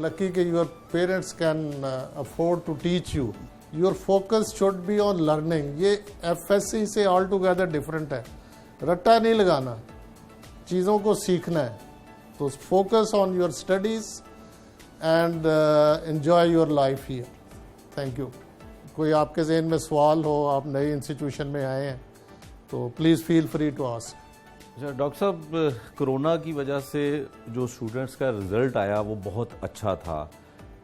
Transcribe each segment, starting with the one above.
lucky that your parents can afford to teach you. Your focus should be on learning. ये FSC से all together different है. रट्टा नहीं लगाना, चीज़ों को सीखना है. तो focus on your studies and enjoy your life here. Thank you. कोई आपके ज़हन में सवाल हो, आप नई इंस्टीट्यूशन में आए हैं, तो please feel free to ask. अच्छा डॉक्टर साहब, कोरोना की वजह से जो स्टूडेंट्स का रिज़ल्ट आया वो बहुत अच्छा था.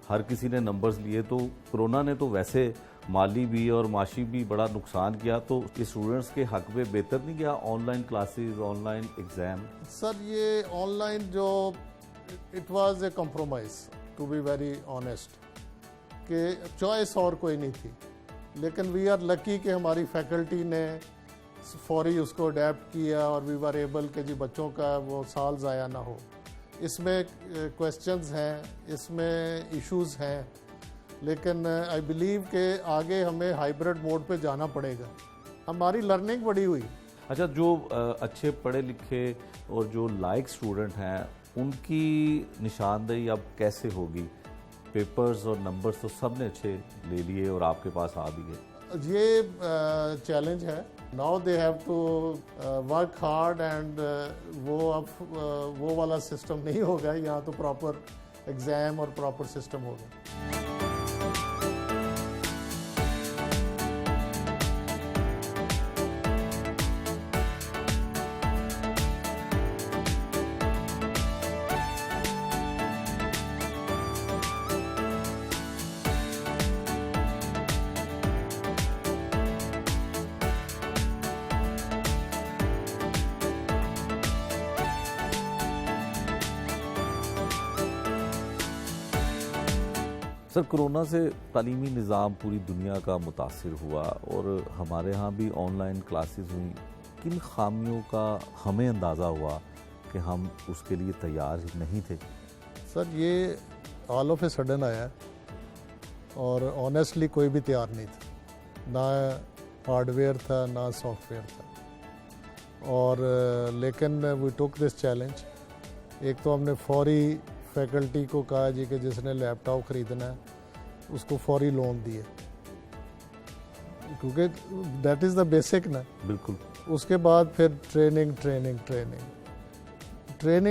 हर किसी ने नंबर्स लिए, तो कोरोना ने तो वैसे माली भी और माशी भी बड़ा नुकसान किया. तो स्टूडेंट्स के हक में बेहतर नहीं गया online classes, online exam? Sir ये ऑनलाइन जो it was a compromise, to be very honest, कि चॉइस और कोई नहीं थी. लेकिन वी आर लकी कि हमारी फैकल्टी ने फौरी उसको अडेप्ट किया और वी वर एबल कि जी बच्चों का वो साल ज़ाया ना हो. इसमें क्वेश्चंस हैं, इसमें इश्यूज हैं, लेकिन आई बिलीव कि आगे हमें हाइब्रिड मोड पे जाना पड़ेगा. हमारी लर्निंग बड़ी हुई. अच्छा, जो अच्छे पढ़े लिखे और जो लायक स्टूडेंट हैं उनकी निशानदेही अब कैसे होगी? पेपर्स और नंबर्स तो सब ने अच्छे ले लिए और आपके पास आ भी गए. ये चैलेंज है. Now they have to work hard and वो अब वो वाला सिस्टम नहीं होगा. यहाँ तो प्रॉपर एग्ज़ाम और प्रॉपर सिस्टम होगा. सर, कोरोना से तालीमी निज़ाम पूरी दुनिया का मुतासिर हुआ और हमारे यहाँ भी ऑनलाइन क्लासेस हुई. किन खामियों का हमें अंदाज़ा हुआ कि हम उसके लिए तैयार ही नहीं थे? सर ये ऑल ऑफ ए सडन आया और ऑनेस्टली कोई भी तैयार नहीं था. ना हार्डवेयर था ना सॉफ्टवेयर था. और लेकिन वी टुक दिस चैलेंज. एक तो हमने फौरी फैकल्टी को कहा जी कि जिसने लैपटॉप ख़रीदना है उसको फौरी लोन दिए, क्योंकि दैट इज़ द बेसिक ना. बिल्कुल. उसके बाद फिर ट्रेनिंग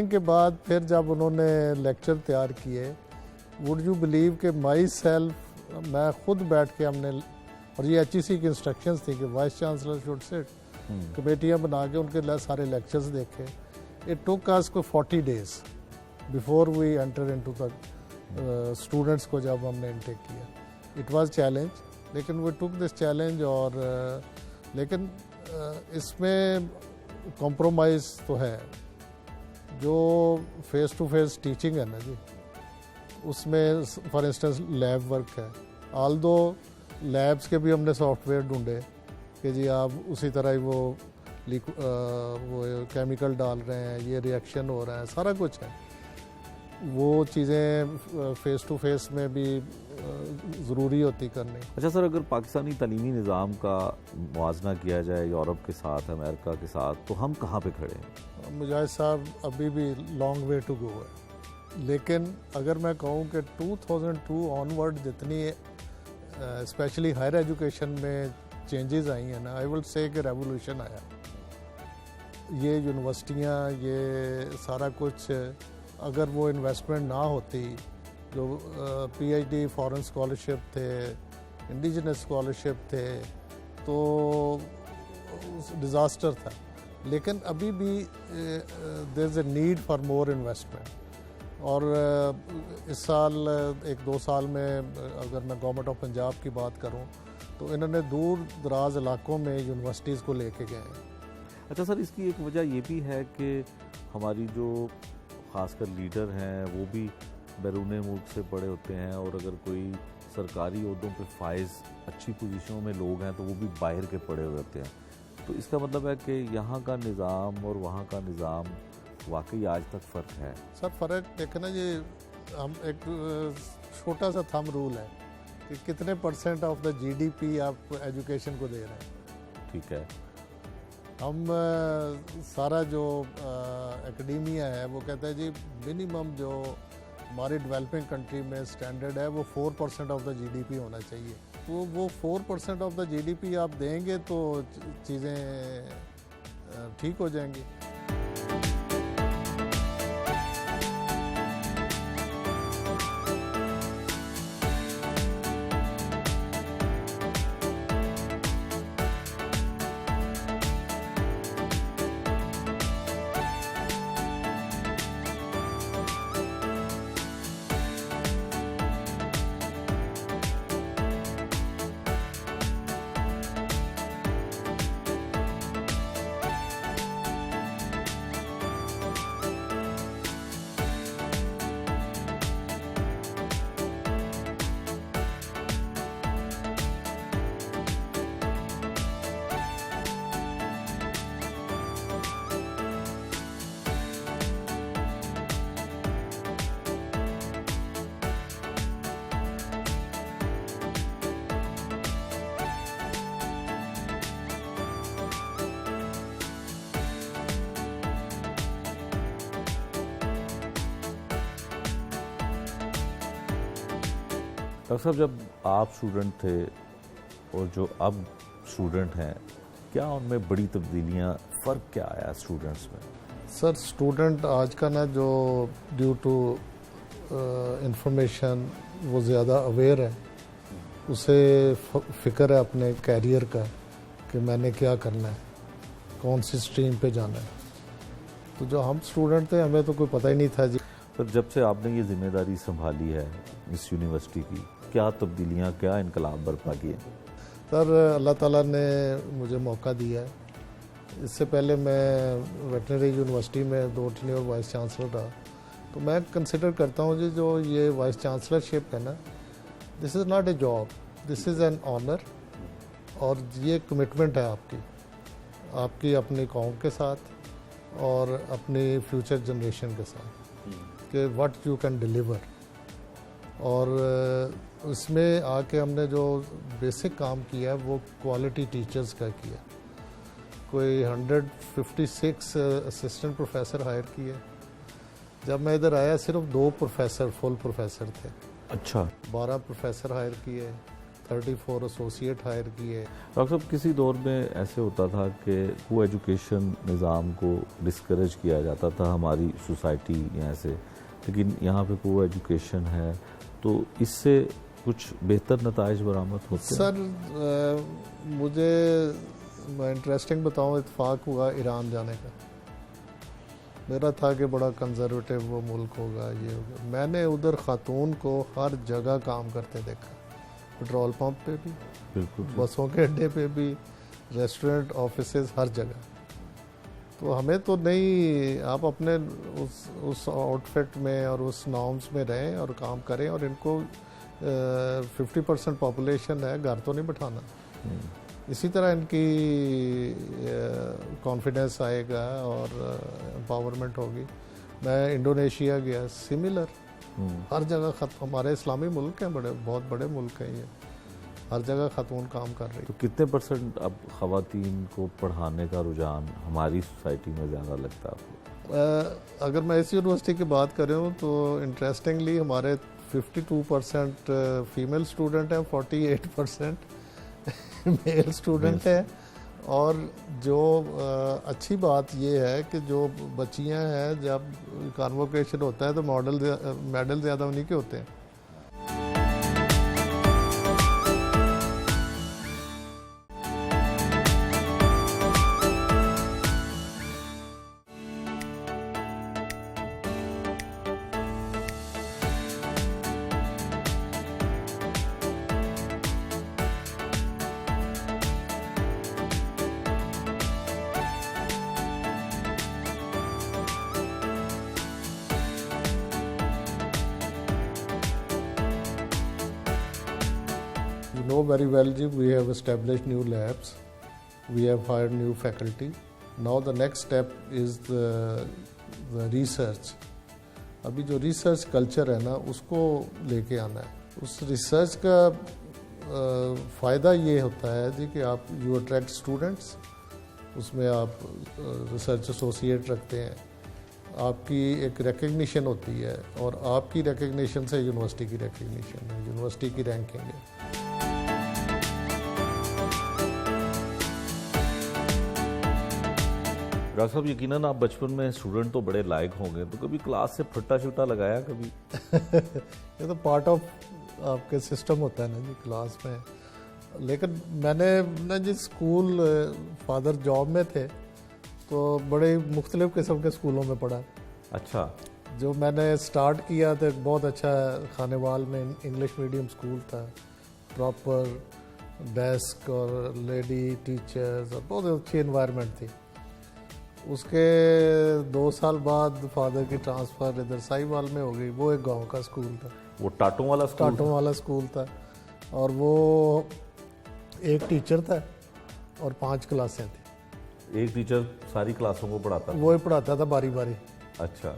के बाद फिर जब उन्होंने लेक्चर तैयार किए, वुड यू बिलीव कि माई सेल्फ मैं खुद बैठ के हमने, और ये HEC की इंस्ट्रक्शंस थी कि वाइस चांसलर शुड सिट, कमेटियाँ बना के उनके सारे लेक्चर्स देखे. इट टुक अस को 40 days before we enter into the students को जब हमने इनटेक किया. इट वाज चैलेंज, लेकिन वी टुक दिस चैलेंज. और लेकिन इसमें कॉम्प्रोमाइज़ तो है. जो फेस टू फेस टीचिंग है ना जी, उसमें फॉर इंस्टेंस लैब वर्क है. ऑल दो लैब्स के भी हमने सॉफ्टवेयर ढूंढे कि जी आप उसी तरह ही वो केमिकल डाल रहे हैं, ये रिएक्शन हो रहा है, सारा कुछ है. वो चीज़ें फेस टू फेस में भी ज़रूरी होती करनी. अच्छा सर, अगर पाकिस्तानी तालीमी निज़ाम का मुआवजा किया जाए यूरोप के साथ, अमेरिका के साथ, तो हम कहाँ पे खड़े हैं? मुजाहिद साहब, अभी भी लॉन्ग वे टू गो है. लेकिन अगर मैं कहूँ कि 2002 ऑनवर्ड जितनी स्पेशली हायर एजुकेशन में चेंजेस आई हैं ना, आई विल से कि रेवोल्यूशन आया. ये यूनिवर्सिटियाँ, ये सारा कुछ, अगर वो इन्वेस्टमेंट ना होती, जो PhD फॉरेन स्कॉलरशिप थे, इंडिजिनस स्कॉलरशिप थे, तो डिज़ास्टर था. लेकिन अभी भी there is a need for more investment. और इस साल 1-2 साल में अगर मैं गवर्नमेंट ऑफ पंजाब की बात करूं, तो इन्होंने दूर दराज इलाकों में यूनिवर्सिटीज़ को लेके गए हैं. अच्छा सर, इसकी एक वजह ये भी है कि हमारी जो ख़ासकर लीडर हैं वो भी बैरून मुल्क से पड़े होते हैं, और अगर कोई सरकारी ओहदों पे फाइज अच्छी पोजीशनों में लोग हैं तो वो भी बाहर के पड़े हुए होते हैं. तो इसका मतलब है कि यहाँ का निज़ाम और वहाँ का निज़ाम वाकई आज तक फ़र्क है? सर फ़र्क देखें ना, ये हम एक छोटा सा थंब रूल है कि कितने % ऑफ द GDP आप एजुकेशन को दे रहे हैं. ठीक है. हम सारा जो एकेडेमिया है वो कहता है जी मिनिमम जो हमारी डेवलपिंग कंट्री में स्टैंडर्ड है वो 4% ऑफ द जीडीपी होना चाहिए। तो वो 4% ऑफ द जीडीपी आप देंगे तो चीज़ें ठीक हो जाएंगी। डॉक्टर साहब, जब आप स्टूडेंट थे और जो अब स्टूडेंट हैं, क्या उनमें बड़ी तब्दीलियां, फ़र्क क्या आया स्टूडेंट्स में? सर स्टूडेंट आज का ना जो ड्यू टू इंफॉर्मेशन वो ज़्यादा अवेयर है, उसे फ़िक्र है अपने कैरियर का कि मैंने क्या करना है, कौन सी स्ट्रीम पे जाना है। तो जो हम स्टूडेंट थे हमें तो कोई पता ही नहीं था जी। सर, जब से आपने ये जिम्मेदारी संभाली है इस यूनिवर्सिटी की, क्या तब्दीलियां, क्या इनकलाब बर्पा किए? सर अल्लाह ताला ने मुझे मौका दिया है। इससे पहले मैं वेटनरी यूनिवर्सिटी में 2 टेन्योर वाइस चांसलर रहा। तो मैं कंसिडर करता हूँ जी जो ये वाइस चांसलरशिप है ना, this is not a job, this is an honour. और ये कमिटमेंट है आपकी अपनी कौम के साथ और अपनी फ्यूचर जनरेशन के साथ कि व्हाट यू कैन डिलीवर। और इसमें आके हमने जो बेसिक काम किया है वो क्वालिटी टीचर्स का किया। कोई 156 असिस्टेंट प्रोफेसर हायर किए। जब मैं इधर आया सिर्फ 2 प्रोफेसर फुल प्रोफेसर थे। अच्छा। 12 प्रोफेसर हायर किए, 34 एसोसिएट हायर किए। डॉक्टर साहब, किसी दौर में ऐसे होता था कि को एजुकेशन निज़ाम को डिस्करेज किया जाता था हमारी सोसाइटी यहाँ से, लेकिन यहाँ पे को एजुकेशन है तो इससे कुछ बेहतर नताइज बरामद होते हैं? सर मुझे मैं इंटरेस्टिंग बताऊँ, इत्तेफाक हुआ ईरान जाने का। मेरा था कि बड़ा कंजर्वेटिव वो मुल्क होगा, ये होगा। मैंने उधर ख़ातून को हर जगह काम करते देखा, पेट्रोल पंप पे भी, बिल्कुल, बसों के अड्डे पे भी, रेस्टोरेंट, ऑफिसेज, हर जगह। तो हमें तो नहीं, आप अपने उस आउटफिट में और उस नॉर्म्स में रहें और काम करें। और इनको 50% पॉपुलेशन है, घर तो नहीं बैठाना। इसी तरह इनकी कॉन्फिडेंस आएगा और एम्पावरमेंट होगी। मैं इंडोनेशिया गया, सिमिलर, हर जगह हमारे इस्लामी मुल्क हैं, बहुत बड़े मुल्क हैं ये, हर जगह खातून काम कर रही। तो कितने % अब ख़वातीन को पढ़ाने का रुझान हमारी सोसाइटी में ज़्यादा लगता है आपको? अगर मैं इस यूनिवर्सिटी की बात कर रहा हूँ तो इंटरेस्टिंगली हमारे 52% फीमेल स्टूडेंट हैं, 48% मेल स्टूडेंट है। और जो अच्छी बात ये है कि जो बच्चियाँ हैं, जब कॉन्वोकेशन होता है तो मेडल ज़्यादा उन्हीं के होते हैं। You know very well, Ji, we have established new labs, we have hired new faculty. Now the next step is the research. अभी जो रिसर्च कल्चर है ना, उसको लेके आना है। उस रिसर्च का फ़ायदा ये होता है जी कि आप यू अट्रैक्ट स्टूडेंट्स, उसमें आप रिसर्च एसोसिएट रखते हैं, आपकी एक रिकग्निशन होती है, और आपकी रिकग्निशन से यूनिवर्सिटी की रिकग्निशन है, यूनिवर्सिटी की रैंकिंग है। डॉक्टर साहब, यकीनन आप बचपन में स्टूडेंट तो बड़े लायक होंगे, तो कभी क्लास से फट्टा शुट्टा लगाया कभी? ये तो पार्ट ऑफ आपके सिस्टम होता है ना जी क्लास में। लेकिन मैंने ना जी स्कूल, फादर जॉब में थे तो बड़े मुख्तलिफ किस्म के स्कूलों में पढ़ा। अच्छा। जो मैंने स्टार्ट किया तो एक बहुत अच्छा खानेवाल में इंग्लिश मीडियम स्कूल था, प्रॉपर डेस्क और लेडी टीचर्स और बहुत अच्छी इन्वायरमेंट थी। उसके 2 साल बाद फादर की ट्रांसफ़र इधर साहिवाल में हो गई। वो एक गांव का स्कूल था, वो टाटों वाला स्कूल? टाटों वाला स्कूल था, और वो एक टीचर था और 5 क्लासें थी। एक टीचर सारी क्लासों को पढ़ाता था? वो ही पढ़ाता था बारी बारी। अच्छा।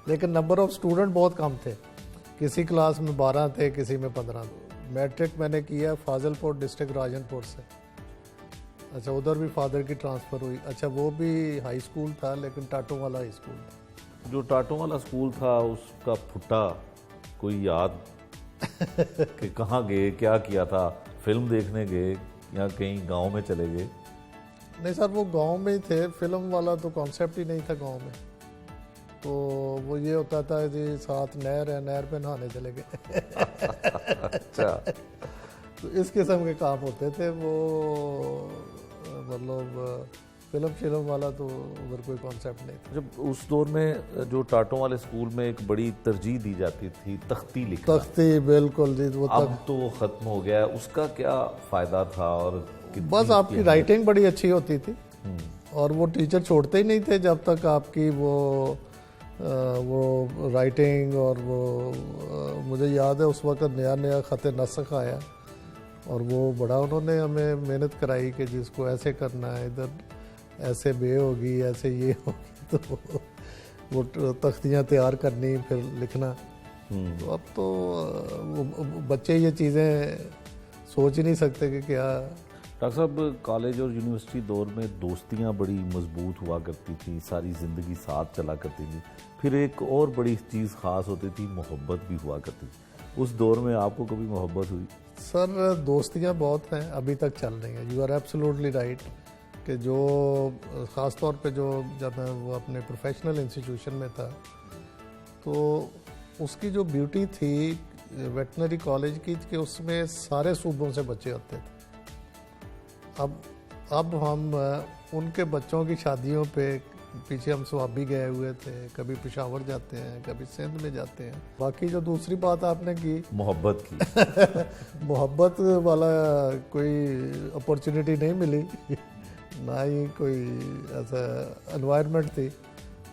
लेकिन नंबर ऑफ स्टूडेंट बहुत कम थे, किसी क्लास में 12 थे, किसी में 15। मैट्रिक मैंने किया फाजिलपुर डिस्ट्रिक्ट राजनपुर से। अच्छा, उधर भी फादर की ट्रांसफ़र हुई। अच्छा, वो भी हाई स्कूल था लेकिन टाटों वाला हाई स्कूल था। जो टाटों वाला स्कूल था उसका फुट्टा कोई याद कि कहाँ गए, क्या किया था? फिल्म देखने गए या कहीं गांव में चले गए? नहीं सर, वो गांव में ही थे। फिल्म वाला तो कॉन्सेप्ट ही नहीं था गांव में। तो वो ये होता था जी साथ नहर है, नहर पे नहाने चले गए। अच्छा। तो इस किस्म के काम होते थे वो। मतलब फिल्म वाला तो उधर कोई कॉन्सेप्ट नहीं था। जब उस दौर में जो टाटों वाले स्कूल में एक बड़ी तरजीह दी जाती थी तख्ती लिखना, तख्ती, बिल्कुल जी। वो अब तो वो खत्म हो गया है, उसका क्या फायदा था? और बस आपकी राइटिंग बड़ी अच्छी होती थी, और वो टीचर छोड़ते ही नहीं थे जब तक आपकी वो राइटिंग। और वो मुझे याद है उस वक्त नया नया ख़त नस्ख आया, और वो बड़ा उन्होंने हमें मेहनत कराई कि जिसको ऐसे करना है, इधर ऐसे बे होगी, ऐसे ये होगी, तो वो तख्तियाँ तैयार करनी, फिर लिखना। तो अब तो वो बच्चे ये चीज़ें सोच ही नहीं सकते कि क्या। डॉक्टर साहब, कॉलेज और यूनिवर्सिटी दौर में दोस्तियाँ बड़ी मजबूत हुआ करती थी, सारी ज़िंदगी साथ चला करती थी। फिर एक और बड़ी चीज़ ख़ास होती थी, मोहब्बत भी हुआ करती थी। उस दौर में आपको कभी मोहब्बत हुई? सर, दोस्तियाँ बहुत हैं, अभी तक चल रही हैं। यू आर एब्सोल्युटली राइट कि जो ख़ास तौर पे जो जब मैं वो अपने प्रोफेशनल इंस्टीट्यूशन में था, तो उसकी जो ब्यूटी थी वेटनरी कॉलेज की कि उसमें सारे सूबों से बच्चे आते थे। अब हम उनके बच्चों की शादियों पे पीछे हम स्वाबी गए हुए थे, कभी पेशावर जाते हैं, कभी सिंध में जाते हैं। बाकी जो दूसरी बात आपने की मोहब्बत की मोहब्बत वाला कोई अपॉर्चुनिटी नहीं मिली, ना ही कोई ऐसा एनवायरनमेंट थी,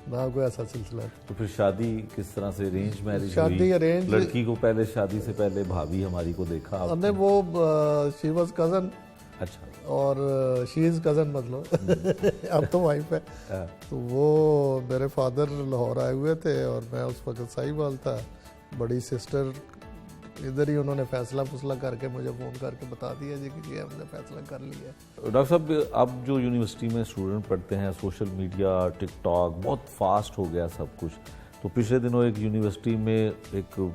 ना कोई ऐसा सिलसिला था। तो फिर शादी किस तरह से? Arrange marriage? शादी अरेंज। लड़की को पहले शादी से पहले भाभी हमारी को देखा हमने, वो शी वाज कज़न। अच्छा। और शी इज़ कज़न मतलब अब तो वाइफ है। तो वो मेरे फादर लाहौर आए हुए थे और मैं उस वक्त साहिवाल था। बड़ी सिस्टर इधर ही, उन्होंने फैसला करके मुझे फ़ोन करके बता दिया जी कि ये हमने फैसला कर लिया। डॉक्टर साहब, अब जो यूनिवर्सिटी में स्टूडेंट पढ़ते हैं, सोशल मीडिया, टिकटॉक, बहुत फास्ट हो गया सब कुछ। तो पिछले दिनों एक यूनिवर्सिटी में एक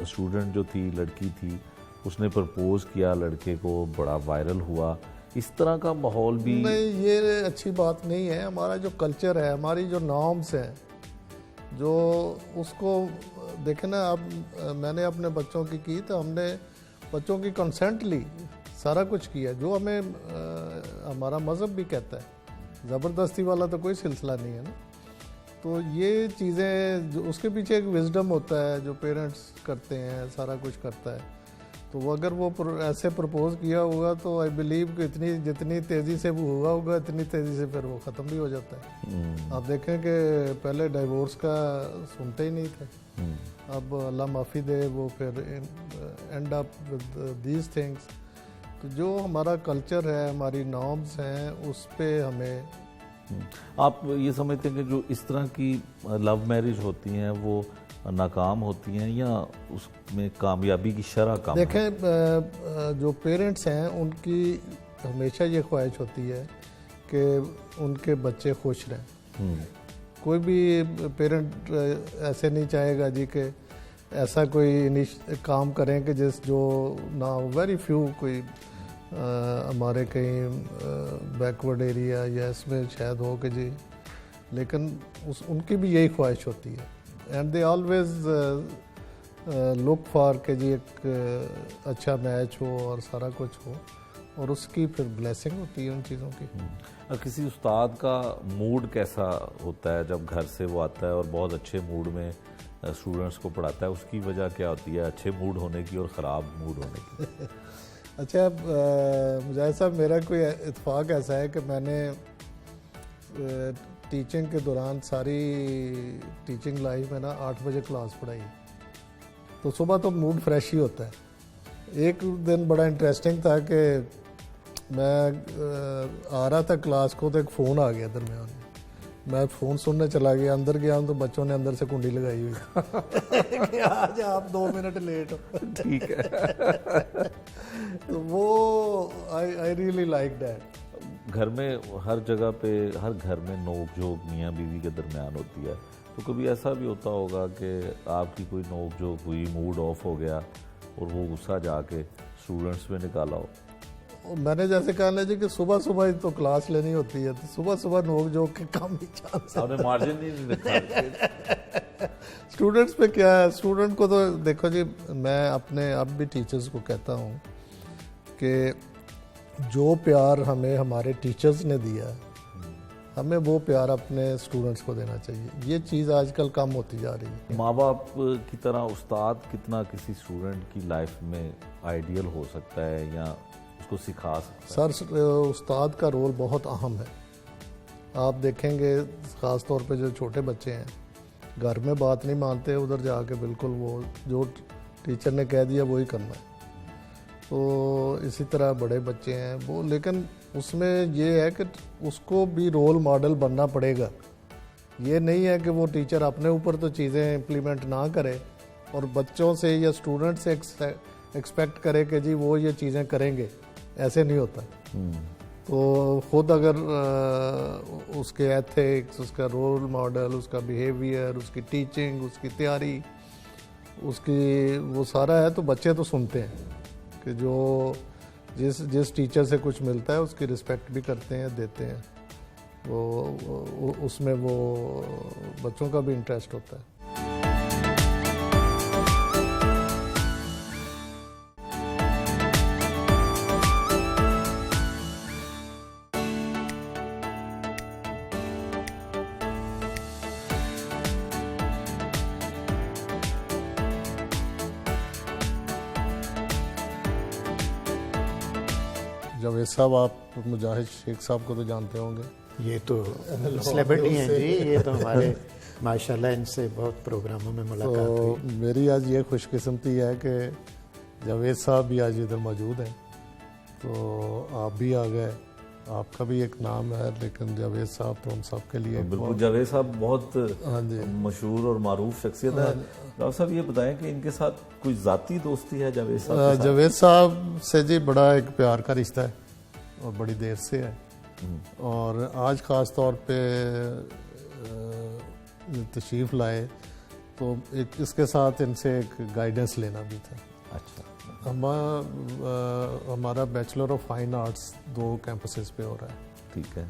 स्टूडेंट जो थी, लड़की थी, उसने प्रपोज किया लड़के को, बड़ा वायरल हुआ। इस तरह का माहौल भी नहीं, ये अच्छी बात नहीं है। हमारा जो कल्चर है, हमारी जो नॉर्म्स हैं, जो उसको देखें ना। अब मैंने अपने बच्चों की तो हमने बच्चों की कंसेंट ली, सारा कुछ किया जो हमें हमारा मज़हब भी कहता है। ज़बरदस्ती वाला तो कोई सिलसिला नहीं है ना। तो ये चीज़ें जो उसके पीछे एक विजडम होता है जो पेरेंट्स करते हैं, सारा कुछ करता है। तो अगर वो ऐसे प्रपोज किया होगा तो आई बिलीव कि जितनी तेज़ी से वो हुआ होगा, इतनी तेज़ी से फिर वो ख़त्म भी हो जाता है। आप देखें कि पहले डाइवोर्स का सुनते ही नहीं थे, अब अल्लाह माफ़ी दे वो फिर and up with these things. तो जो हमारा कल्चर है, हमारी नॉर्म्स हैं, उस पे हमें। आप ये समझते हैं कि जो इस तरह की लव मैरिज होती हैं वो नाकाम होती हैं, या उसमें कामयाबी की शरह कम है? देखें, जो पेरेंट्स हैं उनकी हमेशा ये ख्वाहिश होती है कि उनके बच्चे खुश रहें। कोई भी पेरेंट ऐसे नहीं चाहेगा जी कि ऐसा कोई काम करें कि जो ना हो। वेरी फ्यू कोई हमारे कहीं बैकवर्ड एरिया या इसमें शायद हो कि जी, लेकिन उनकी भी यही ख्वाहिश होती है। And they always look for के जी एक अच्छा मैच हो और सारा कुछ हो, और उसकी फिर ब्लेसिंग होती है उन चीज़ों की। और किसी उस्ताद का मूड कैसा होता है जब घर से वो आता है और बहुत अच्छे मूड में स्टूडेंट्स को पढ़ाता है, उसकी वजह क्या होती है अच्छे मूड होने की और ख़राब मूड होने की? अच्छा, मुजाहिद साहब, मेरा कोई इत्तेफाक ऐसा है कि मैंने टीचिंग के दौरान सारी टीचिंग लाइफ में ना 8 बजे क्लास पढ़ाई, तो सुबह तो मूड फ्रेश ही होता है। एक दिन बड़ा इंटरेस्टिंग था कि मैं आ रहा था क्लास को, तो एक फ़ोन आ गया दरमियान में। मैं फ़ोन सुनने चला गया, अंदर गया तो बच्चों ने अंदर से कुंडी लगाई हुई कि आज आप 2 मिनट लेट हो। ठीक है। तो वो आई रियली लाइक दैट। घर में हर जगह पे, हर घर में नोक झोंक मियाँ बीवी के दरमियान होती है, तो कभी ऐसा भी होता होगा कि आपकी कोई नोक झोंक हुई, मूड ऑफ हो गया और वो गुस्सा जाके स्टूडेंट्स में निकाला हो? मैंने जैसे कहा ना जी कि सुबह सुबह ही तो क्लास लेनी होती है, तो सुबह सुबह नोक झोंक के काम ही चांस है। आपने मार्जिन नहीं निकाला? स्टूडेंट्स पे क्या है, स्टूडेंट को तो देखो जी, मैं अपने अब भी टीचर्स को कहता हूँ कि जो प्यार हमें हमारे टीचर्स ने दिया, हमें वो प्यार अपने स्टूडेंट्स को देना चाहिए। ये चीज़ आजकल कम होती जा रही है। माँ बाप की तरह उस्ताद कितना किसी स्टूडेंट की लाइफ में आइडियल हो सकता है या उसको सिखा सकता है? सर, उस्ताद का रोल बहुत अहम है। आप देखेंगे ख़ास तौर पे जो छोटे बच्चे हैं, घर में बात नहीं मानते, उधर जाके बिल्कुल वो जो टीचर ने कह दिया वही करना है। तो इसी तरह बड़े बच्चे हैं वो, लेकिन उसमें ये है कि उसको भी रोल मॉडल बनना पड़ेगा। ये नहीं है कि वो टीचर अपने ऊपर तो चीज़ें इम्प्लीमेंट ना करे और बच्चों से या स्टूडेंट से एक्सपेक्ट करे कि जी वो ये चीज़ें करेंगे, ऐसे नहीं होता। तो खुद अगर उसके एथिक्स, उसका रोल मॉडल, उसका बिहेवियर, उसकी टीचिंग, उसकी तैयारी, उसकी वो सारा है, तो बच्चे तो सुनते हैं कि जो जिस टीचर से कुछ मिलता है उसकी रिस्पेक्ट भी करते हैं, देते हैं। वो उसमें वो बच्चों का भी इंटरेस्ट होता है। जावेद साहब, आप मुजाहिद शेख साहब को तो जानते होंगे। ये तो सेलिब्रिटी हैं जी, ये तो हमारे माशाल्लाह इनसे बहुत प्रोग्रामों में मुलाकात तो हुई। मेरी आज ये खुशकिस्मती है कि जावेद साहब भी आज इधर मौजूद हैं, तो आप भी आ गए। आपका भी एक नाम है, लेकिन जावेद साहब तो हम सब के लिए बिल्कुल। जावेद साहब बहुत हाँ जी, मशहूर और मारूफ शख्सियत है। डॉक्टर साहब ये बताएं कि इनके साथ कोई ज़ाती दोस्ती है जावेद साहब के साथ? जावेद साहब से जी बड़ा एक प्यार का रिश्ता है और बड़ी देर से है। और आज ख़ास तौर पे तशरीफ़ लाए तो एक इसके साथ इनसे एक गाइडेंस लेना भी था। अच्छा। हमारा bachelor of fine arts 2 campuses पे हो रहा है। ठीक है।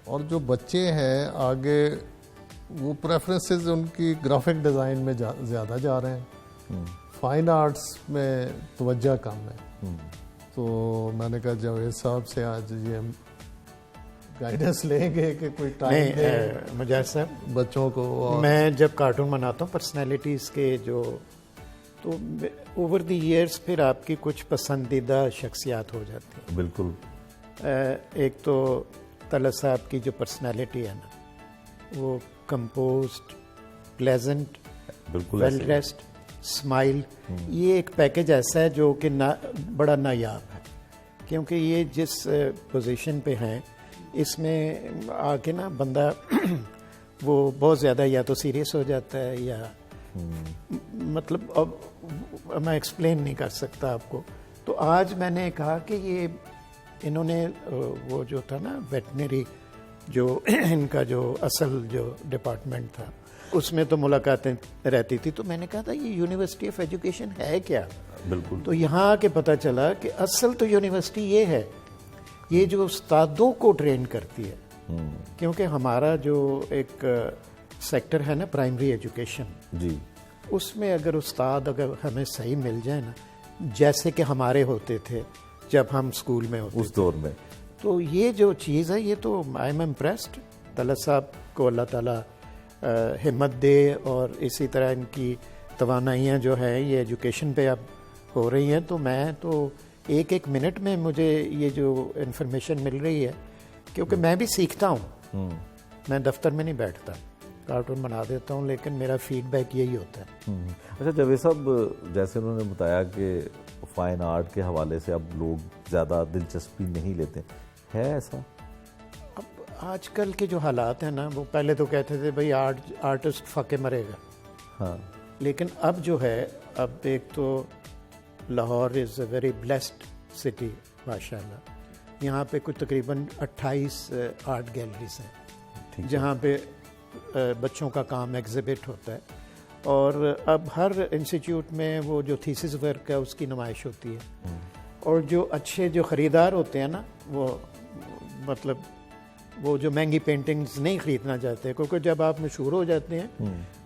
और जो बच्चे हैं आगे वो प्रेफरेंसेस उनकी ग्राफिक डिज़ाइन में ज़्यादा जा रहे हैं, फाइन आर्ट्स में तवज्जो कम है। तो मैंने कहा जावेद साहब से आज ये हम गाइडेंस लेंगे कि कोई टाइम दे मुजाहिद साहब, बच्चों को। और मैं जब कार्टून बनाता हूँ पर्सनैलिटीज़ के जो, तो ओवर द ईयर्स फिर आपकी कुछ पसंदीदा शख्सियात हो जाती हैं। बिल्कुल। एक तो तलत साहब की जो पर्सनैलिटी है ना, वो कंपोज्ड, प्लेजेंट, बिल्कुल वेल ड्रेस्ड, स्माइल, ये एक पैकेज ऐसा है जो कि ना बड़ा नायाब है, क्योंकि ये जिस पोजीशन पे हैं इसमें आके ना बंदा वो बहुत ज़्यादा या तो सीरियस हो जाता है या मतलब अब मैं एक्सप्लेन नहीं कर सकता आपको। तो आज मैंने कहा कि ये इन्होंने वो जो था ना वेटनरी जो इनका जो असल जो डिपार्टमेंट था उसमें तो मुलाकातें रहती थी। तो मैंने कहा था ये यूनिवर्सिटी ऑफ एजुकेशन है क्या? बिल्कुल। तो यहाँ आके पता चला कि असल तो यूनिवर्सिटी ये है, ये जो उस्तादों को ट्रेन करती है। क्योंकि हमारा जो एक सेक्टर है ना प्राइमरी एजुकेशन जी, उसमें अगर उस्ताद अगर हमें सही मिल जाए ना, जैसे कि हमारे होते थे जब हम स्कूल में होते उस दौर में, तो ये जो चीज़ है ये तो आई एम इम्प्रेस्ड। तलत साहब को अल्लाह ताला हिम्मत दे और इसी तरह इनकी तवानाइयाँ जो हैं ये एजुकेशन पे अब हो रही हैं। तो मैं तो एक एक मिनट में मुझे ये जो इन्फॉर्मेशन मिल रही है, क्योंकि मैं भी सीखता हूँ, मैं दफ्तर में नहीं बैठता, कार्टून बना देता हूँ, लेकिन मेरा फीडबैक यही होता है। अच्छा जावेद साहब, जैसे उन्होंने बताया कि फाइन आर्ट के हवाले से अब लोग ज़्यादा दिलचस्पी नहीं लेते, है ऐसा? अब आजकल के जो हालात हैं ना, वो पहले तो कहते थे भाई आर्टिस्ट फाके मरेगा, हाँ, लेकिन अब जो है, अब एक तो Lahore is a very blessed city माशाल्लाह। यहाँ पे कुछ तकरीबन 28 आर्ट गैलरीज हैं जहाँ पे बच्चों का काम एग्जिबिट होता है, और अब हर इंस्टीट्यूट में वो जो थीसिस वर्क है उसकी नुमाइश होती है। और जो अच्छे जो ख़रीदार होते हैं ना, वो मतलब वो जो महंगी पेंटिंग्स नहीं ख़रीदना चाहते, क्योंकि जब आप मशहूर हो जाते हैं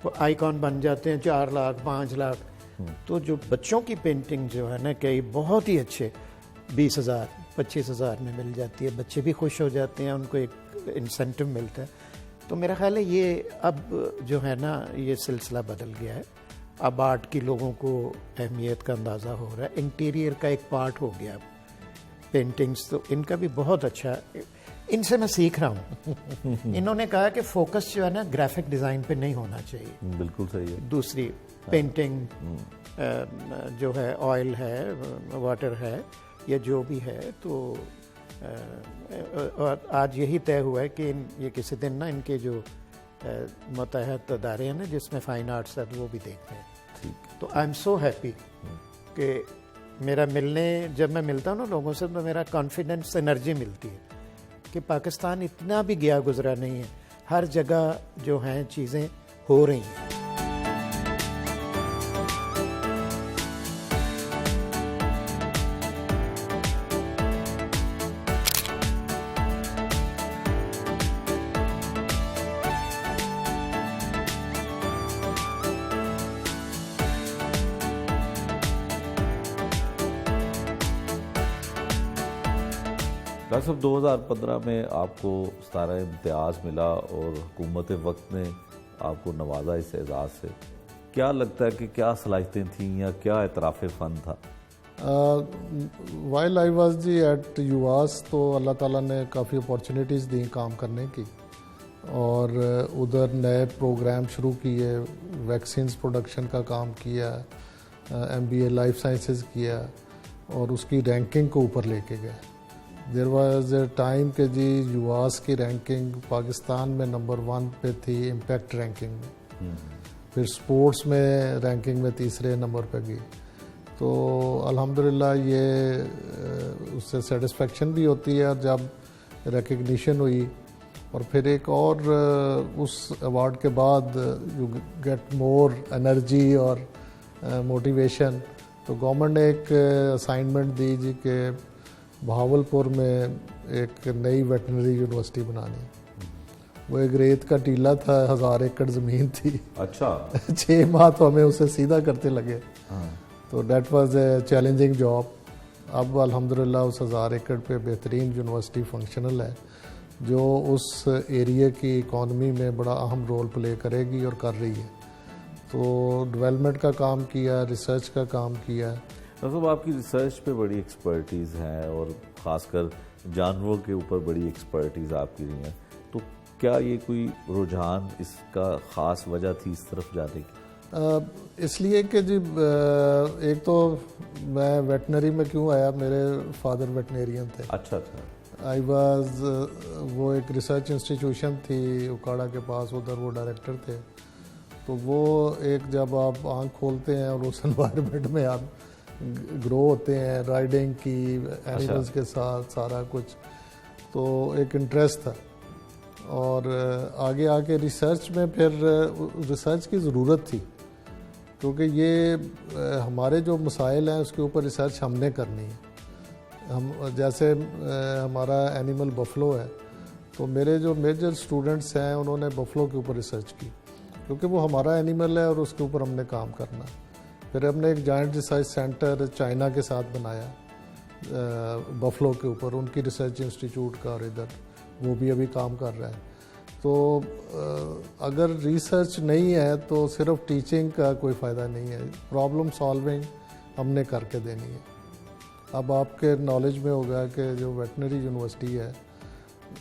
वो आइकॉन बन जाते हैं 4 लाख 5 लाख। तो जो बच्चों की पेंटिंग जो है ना, कई बहुत ही अच्छे 20,000 25,000 में मिल जाती है, बच्चे भी खुश हो जाते हैं, उनको एक इंसेंटिव मिलता है। तो मेरा ख्याल है ये अब जो है ना ये सिलसिला बदल गया है। अब आर्ट की लोगों को अहमियत का अंदाज़ा हो रहा है, इंटीरियर का एक पार्ट हो गया। पेंटिंग्स तो इनका भी बहुत अच्छा है, इनसे मैं सीख रहा हूँ। इन्होंने कहा कि फोकस जो है ना ग्राफिक डिज़ाइन पे नहीं होना चाहिए। बिल्कुल सही है। दूसरी पेंटिंग जो है, ऑयल है, वाटर है, या जो भी है, तो और आज यही तय हुआ है कि ये किसी दिन ना इनके जो मुतहद अदारे हैं ना जिसमें फ़ाइन आर्ट्स है, वो भी देखते हैं। ठीक। तो आई एम सो हैप्पी कि मेरा जब मैं मिलता हूँ ना लोगों से, तो मेरा कॉन्फिडेंस, एनर्जी मिलती है कि पाकिस्तान इतना भी गया गुजरा नहीं है, हर जगह जो हैं चीज़ें हो रही हैं। डॉक्टर साहब, 2015 में आपको 17 इम्तियाज़ मिला और हुकूमत वक्त ने आपको नवाजा इस एजाज़ से। क्या लगता है कि क्या सलाहियतें थीं या क्या एतराफ़ फ़न था? वाइल आई वाज जी एट यूआस, तो अल्लाह ताला ने काफ़ी अपॉर्चुनिटीज़ दी काम करने की, और उधर नए प्रोग्राम शुरू किए, वैक्सीन्स प्रोडक्शन का काम किया, MBA लाइफ साइंसेस किया, और उसकी रैंकिंग को ऊपर लेके गए। देयर वाज ए टाइम के जी यूआस की रैंकिंग पाकिस्तान में नंबर 1 पे थी इम्पैक्ट रैंकिंग में, फिर स्पोर्ट्स में रैंकिंग में 3रे नंबर पे गई। तो अल्हम्दुलिल्लाह ये उससे सेटिस्फेक्शन भी होती है जब रिकग्निशन हुई। और फिर एक और उस अवार्ड के बाद यू गेट मोर एनर्जी और मोटिवेशन। तो गवर्नमेंट ने एक असाइनमेंट दी जी के बहावलपुर में एक नई वेटनरी यूनिवर्सिटी बनानी। वो एक रेत का टीला था, 1000 एकड़ ज़मीन थी। अच्छा। 6 माह तो हमें उसे सीधा करते लगे। तो that was a challenging job. अब अल्हम्दुलिल्लाह उस 1000 एकड़ पे बेहतरीन यूनिवर्सिटी फंक्शनल है, जो उस एरिया की इकॉनमी में बड़ा अहम रोल प्ले करेगी और कर रही है। तो डेवलपमेंट का काम किया, रिसर्च का काम किया। मतलब आपकी रिसर्च पे बड़ी एक्सपर्टीज़ है और ख़ासकर जानवरों के ऊपर बड़ी एक्सपर्टीज़ आपकी रही है। तो क्या ये कोई रुझान, इसका ख़ास वजह थी इस तरफ जाने की? इसलिए कि जी एक तो मैं वेटनरी में क्यों आया, मेरे फादर वेटनेरियन थे। अच्छा अच्छा। आई वाज वो एक रिसर्च इंस्टीट्यूशन थी उकाड़ा के पास, उधर वो डायरेक्टर थे। तो वो एक जब आप आँख खोलते हैं और उस एनवायरनमेंट में आप ग्रो होते हैं, राइडिंग की, एनिमल्स के साथ सारा कुछ, तो एक इंटरेस्ट था। और आगे आके रिसर्च में फिर रिसर्च की ज़रूरत थी, क्योंकि ये हमारे जो मसाइल हैं उसके ऊपर रिसर्च हमने करनी है। हम जैसे हमारा एनिमल बफलो है, तो मेरे जो मेजर स्टूडेंट्स हैं उन्होंने बफलो के ऊपर रिसर्च की, क्योंकि वो हमारा एनिमल है और उसके ऊपर हमने काम करना। फिर हमने एक जॉइंट रिसर्च सेंटर चाइना के साथ बनाया बफलो के ऊपर, उनकी रिसर्च इंस्टीट्यूट का, और इधर वो भी अभी काम कर रहा है। तो अगर रिसर्च नहीं है तो सिर्फ टीचिंग का कोई फ़ायदा नहीं है, प्रॉब्लम सॉल्विंग हमने करके देनी है। अब आपके नॉलेज में होगा कि जो वेटनरी यूनिवर्सिटी है,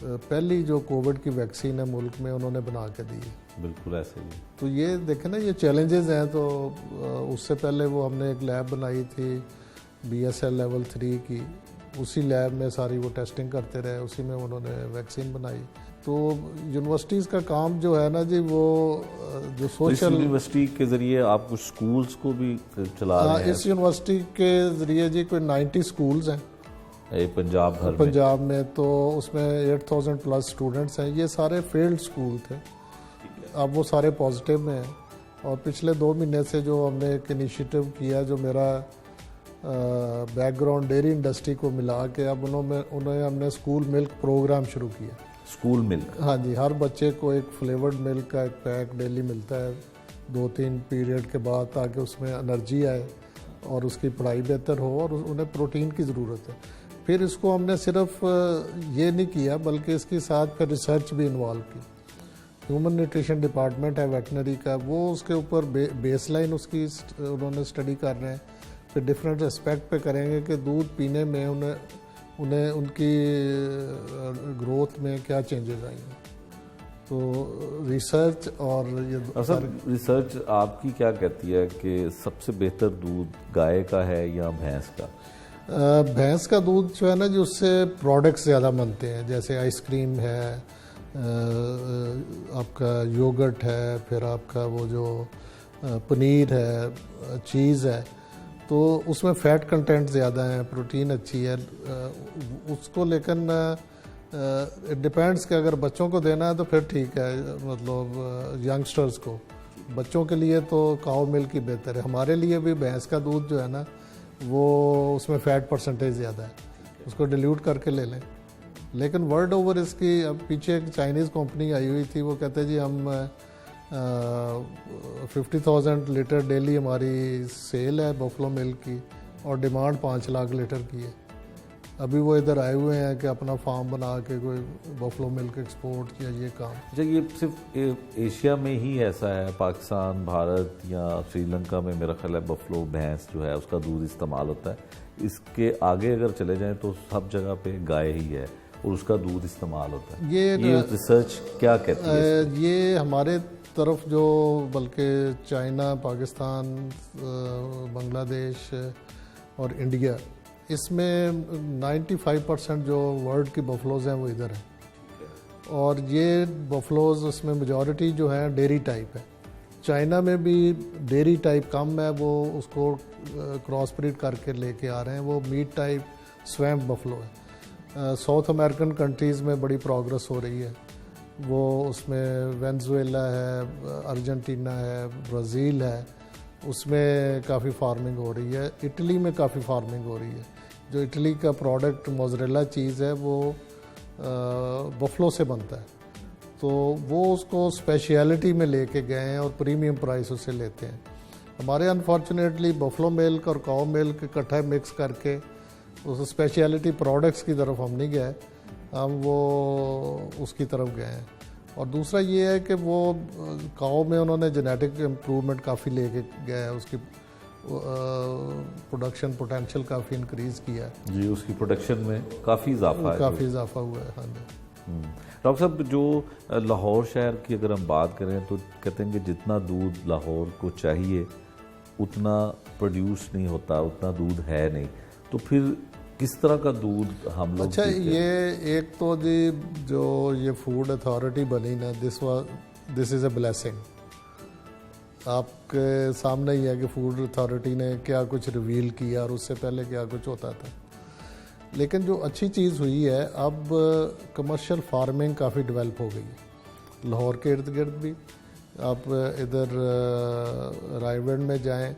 पहली जो कोविड की वैक्सीन है मुल्क में उन्होंने बना के दी है। बिल्कुल ऐसे ही। तो ये देखें ना, ये चैलेंजेस हैं। तो उससे पहले वो हमने एक लैब बनाई थी BSL लेवल 3 की, उसी लैब में सारी वो टेस्टिंग करते रहे, उसी में उन्होंने वैक्सीन बनाई। तो यूनिवर्सिटीज़ का काम जो है ना जी, वो जो सोशल यूनिवर्सिटी के ज़रिए आप कुछ स्कूल्स को भी चला रहे हैं। इस यूनिवर्सिटी के ज़रिए जी कोई 90 स्कूल्स हैं पंजाब भर पंजाब में, तो उसमें 8000 प्लस स्टूडेंट्स हैं। ये सारे फेल्ड स्कूल थे, अब वो सारे पॉजिटिव में हैं। और पिछले 2 महीने से जो हमने एक इनिशिएटिव किया, जो मेरा बैकग्राउंड डेयरी इंडस्ट्री को मिला के, अब उन्हें हमने स्कूल मिल्क प्रोग्राम शुरू किया। School milk? हाँ जी, हर बच्चे को एक फ्लेवर्ड मिल्क का एक पैक डेली मिलता है 2-3 पीरियड के बाद, ताकि उसमें एनर्जी आए और उसकी पढ़ाई बेहतर हो, और उन्हें प्रोटीन की ज़रूरत है। फिर इसको हमने सिर्फ ये नहीं किया, बल्कि इसके साथ फिर रिसर्च भी इन्वॉल्व की। ह्यूमन न्यूट्रिशन डिपार्टमेंट है वेटनरी का, वो उसके ऊपर बेसलाइन उसकी उन्होंने स्टडी कर रहे हैं। फिर डिफरेंट एस्पेक्ट पे करेंगे कि दूध पीने में उन्हें उनकी ग्रोथ में क्या चेंजेस आएंगे। तो रिसर्च और ये सर, रिसर्च आपकी क्या कहती है कि सबसे बेहतर दूध गाय का है या भैंस का? भैंस का दूध जो है ना जी, उससे प्रोडक्ट्स ज़्यादा बनते हैं, जैसे आइसक्रीम है, आपका योगर्ट है, फिर आपका वो जो पनीर है, चीज़ है, तो उसमें फ़ैट कंटेंट ज़्यादा है, प्रोटीन अच्छी है। उसको लेकिन डिपेंड्स कि अगर बच्चों को देना है तो फिर ठीक है, मतलब यंगस्टर्स को, बच्चों के लिए तो काऊ मिल्क ही बेहतर है। हमारे लिए भी भैंस का दूध जो है ना, वो उसमें फ़ैट परसेंटेज ज़्यादा है, उसको डिल्यूट करके ले लें। लेकिन वर्ल्ड ओवर इसकी, अब पीछे एक चाइनीज़ कंपनी आई हुई थी, वो कहते जी हम 50,000 लीटर डेली हमारी सेल है बफलो मिल्क की, और डिमांड 5 लाख लीटर की है। अभी वो इधर आए हुए हैं कि अपना फार्म बना के कोई बफलो मिल्क एक्सपोर्ट या ये काम। अच्छा, ये सिर्फ एशिया में ही ऐसा है? पाकिस्तान, भारत या श्रीलंका में मेरा ख्याल है बफलो भैंस जो है उसका दूध इस्तेमाल होता है। इसके आगे अगर चले जाएं तो सब जगह पे गाय ही है और उसका दूध इस्तेमाल होता है। ये रिसर्च क्या कहती है? ये हमारे तरफ जो, बल्कि चाइना, पाकिस्तान, बांग्लादेश और इंडिया, इसमें 95% जो वर्ल्ड की बफलोज़ हैं वो इधर हैं। और ये बफलोज़, उसमें मेजॉरिटी जो है डेयरी टाइप है। चाइना में भी डेयरी टाइप कम है, वो उसको क्रॉस ब्रीड करके लेके आ रहे हैं, वो मीट टाइप स्वैम्प बफलो है। साउथ अमेरिकन कंट्रीज़ में बड़ी प्रोग्रेस हो रही है, वो उसमें वेनेजुएला है, अर्जेंटीना है, ब्राज़ील है, उसमें काफ़ी फार्मिंग हो रही है। इटली में काफ़ी फार्मिंग हो रही है। जो इटली का प्रोडक्ट मोज़रेला चीज़ है वो बफलो से बनता है, तो वो उसको स्पेशलिटी में लेके गए हैं और प्रीमियम प्राइस उससे लेते हैं। हमारे अनफॉर्चुनेटली बफलो मिल्क और काऊ मिल्क इकट्ठा मिक्स करके उस स्पेशलिटी प्रोडक्ट्स की तरफ हम नहीं गए, हम वो उसकी तरफ गए हैं। और दूसरा ये है कि वो काऊ में उन्होंने जेनेटिक इम्प्रूवमेंट काफ़ी लेके गए हैं, उसकी प्रोडक्शन पोटेंशियल काफ़ी इंक्रीज़ किया है जी, उसकी प्रोडक्शन में काफ़ी इजाफा है, काफ़ी इजाफा हुआ है। हाँ जी। डॉक्टर साहब, जो लाहौर शहर की अगर हम बात करें तो कहते हैं कि जितना दूध लाहौर को चाहिए उतना प्रोड्यूस नहीं होता, उतना दूध है नहीं, तो फिर किस तरह का दूध हम लोग? अच्छा, ये एक तो जी जो ये फूड अथॉरिटी बनी ना, दिस इज़ अ ब्लेसिंग। आपके सामने ही है कि फूड अथॉरिटी ने क्या कुछ रिवील किया और उससे पहले क्या कुछ होता था। लेकिन जो अच्छी चीज़ हुई है, अब कमर्शियल फार्मिंग काफ़ी डेवलप हो गई है लाहौर के इर्द गिर्द भी। आप इधर रायगढ़ में जाएं,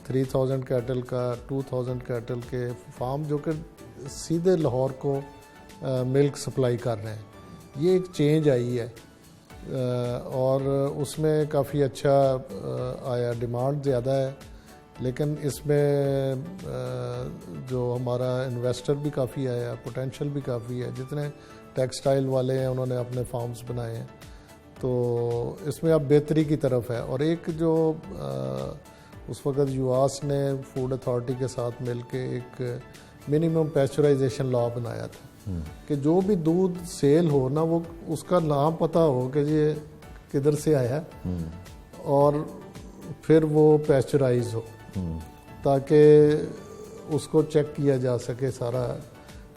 3000 कैटल का 2000 कैटल के फार्म जो कि सीधे लाहौर को मिल्क सप्लाई कर रहे हैं। ये एक चेंज आई है और उसमें काफ़ी अच्छा आया, डिमांड ज़्यादा है, लेकिन इसमें जो हमारा इन्वेस्टर भी काफ़ी आया, पोटेंशियल भी काफ़ी है। जितने टेक्सटाइल वाले हैं उन्होंने अपने फार्म्स बनाए हैं, तो इसमें अब बेहतरी की तरफ है। और एक जो उस वक़्त यूआस ने फूड अथॉरिटी के साथ मिलके एक मिनिमम पैस्चराइजेशन लॉ बनाया था कि जो भी दूध सेल हो ना, वो उसका नाम पता हो कि ये किधर से आया है और फिर वो पैस्चराइज हो, ताकि उसको चेक किया जा सके सारा।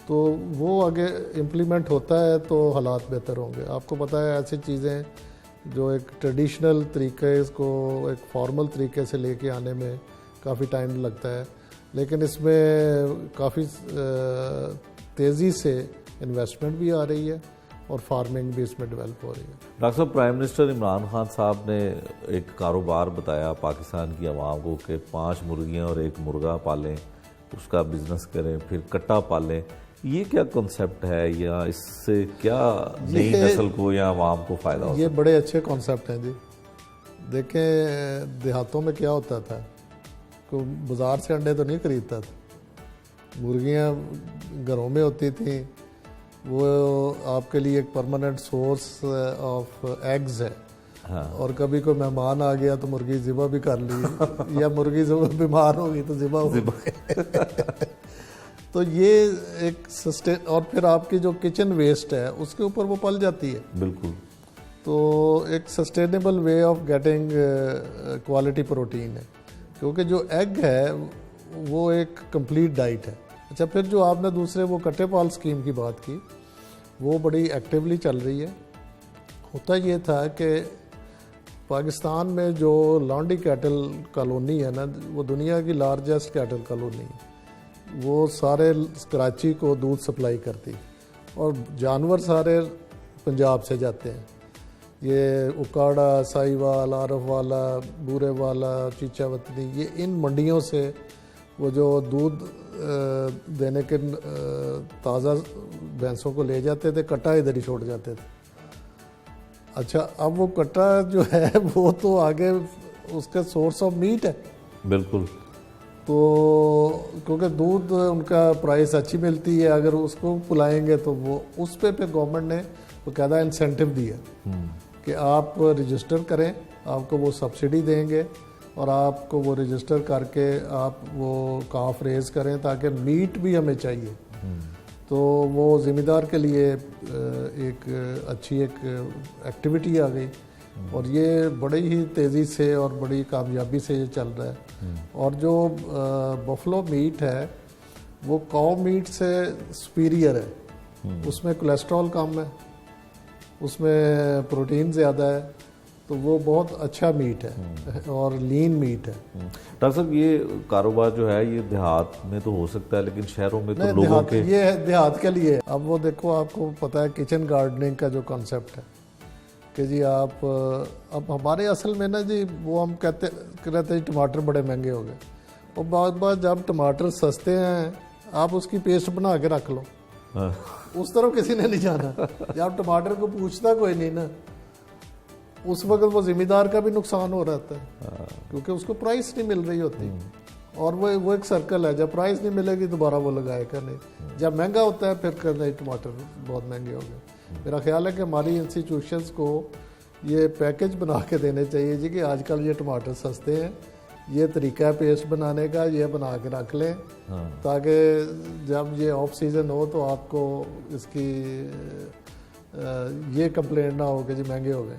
तो वो आगे इम्प्लीमेंट होता है तो हालात बेहतर होंगे। आपको पता है ऐसी चीज़ें जो एक ट्रेडिशनल तरीके, इसको एक फॉर्मल तरीके से लेके आने में काफ़ी टाइम लगता है, लेकिन इसमें काफ़ी तेज़ी से इन्वेस्टमेंट भी आ रही है और फार्मिंग भी इसमें डेवलप हो रही है। डॉक्टर साहब, प्राइम मिनिस्टर इमरान खान साहब ने एक कारोबार बताया पाकिस्तान की आवाम को कि 5 मुर्गियां और 1 मुर्गा पालें, उसका बिजनेस करें, फिर कट्टा पालें। ये क्या कॉन्सेप्ट है, या इससे क्या नई नस्ल को या आवाम को फ़ायदा हो? ये बड़े अच्छे कॉन्सेप्ट हैं जी। देखें, देहातों में क्या होता था, कोई बाज़ार से अंडे तो नहीं खरीदता था, मुर्गियाँ घरों में होती थी, वो आपके लिए एक परमानेंट सोर्स ऑफ एग्स है। हाँ। और कभी कोई मेहमान आ गया तो मुर्गी ज़िबा भी कर ली या मुर्गी बीमार हो गई तो ज़िबा हो गई। तो ये एक सस्टेन, और फिर आपकी जो किचन वेस्ट है उसके ऊपर वो पल जाती है। बिल्कुल। तो एक sustainable way of getting quality protein है, क्योंकि जो एग है वो एक कंप्लीट डाइट है। अच्छा, फिर जो आपने दूसरे वो कट्टे पाल स्कीम की बात की, वो बड़ी एक्टिवली चल रही है। होता ये था कि पाकिस्तान में जो लॉन्डी कैटल कॉलोनी है ना, वो दुनिया की लार्जेस्ट कैटल कॉलोनी है। वो सारे कराची को दूध सप्लाई करती, और जानवर सारे पंजाब से जाते हैं। ये उकाड़ा, साहिवाल, आरफ वाला, बूरे वाला, चीचा वतनी, ये इन मंडियों से वो जो दूध देने के ताज़ा भैंसों को ले जाते थे, कट्टा इधर ही छोड़ जाते थे। अच्छा, अब वो कट्टा जो है वो तो आगे उसका सोर्स ऑफ मीट है। बिल्कुल। तो क्योंकि दूध उनका प्राइस अच्छी मिलती है, अगर उसको पिलाएंगे तो वो उस पे गवर्नमेंट ने बाकायदा इंसेंटिव दिया कि आप रजिस्टर करें, आपको वो सब्सिडी देंगे और आपको वो रजिस्टर करके आप वो काफ रेज करें, ताकि मीट भी हमें चाहिए। तो वो ज़िम्मेदार के लिए एक अच्छी एक एक्टिविटी आ गई, और ये बड़ी ही तेज़ी से और बड़ी कामयाबी से ये चल रहा है। और जो बफलो मीट है वो काऊ मीट से सुपीरियर है, उसमें कोलेस्ट्रॉल कम है, उसमें प्रोटीन ज़्यादा है, तो वो बहुत अच्छा मीट है और लीन मीट है। डॉक्टर साहब, ये कारोबार जो है ये देहात में तो हो सकता है, लेकिन शहरों में तो लोगों के, ये है देहात के लिए। अब वो देखो, आपको पता है किचन गार्डनिंग का जो कॉन्सेप्ट है कि जी आप, अब हमारे असल में ना जी, वो हम कहते हैं टमाटर बड़े महंगे हो गए, और बाद जब टमाटर सस्ते हैं आप उसकी पेस्ट बना के रख लो। उस तरफ किसी ने नहीं जाना। जब टमाटर को पूछता कोई नहीं ना, उस वक्त वो जिम्मेदार का भी नुकसान हो रहता है, क्योंकि उसको प्राइस नहीं मिल रही होती। और वो एक सर्कल है, जब प्राइस नहीं मिलेगी दोबारा वो लगाएगा नहीं, जब महंगा होता है फिर कहते हैं टमाटर बहुत महंगे हो गए। मेरा ख्याल है कि हमारी इंस्टीट्यूशंस को ये पैकेज बना के देने चाहिए जी कि आजकल ये टमाटर सस्ते हैं, ये तरीका है पेस्ट बनाने का, ये बना के रख लें, ताकि जब ये ऑफ सीज़न हो तो आपको इसकी ये कंप्लेंट ना हो कि जी महंगे हो गए।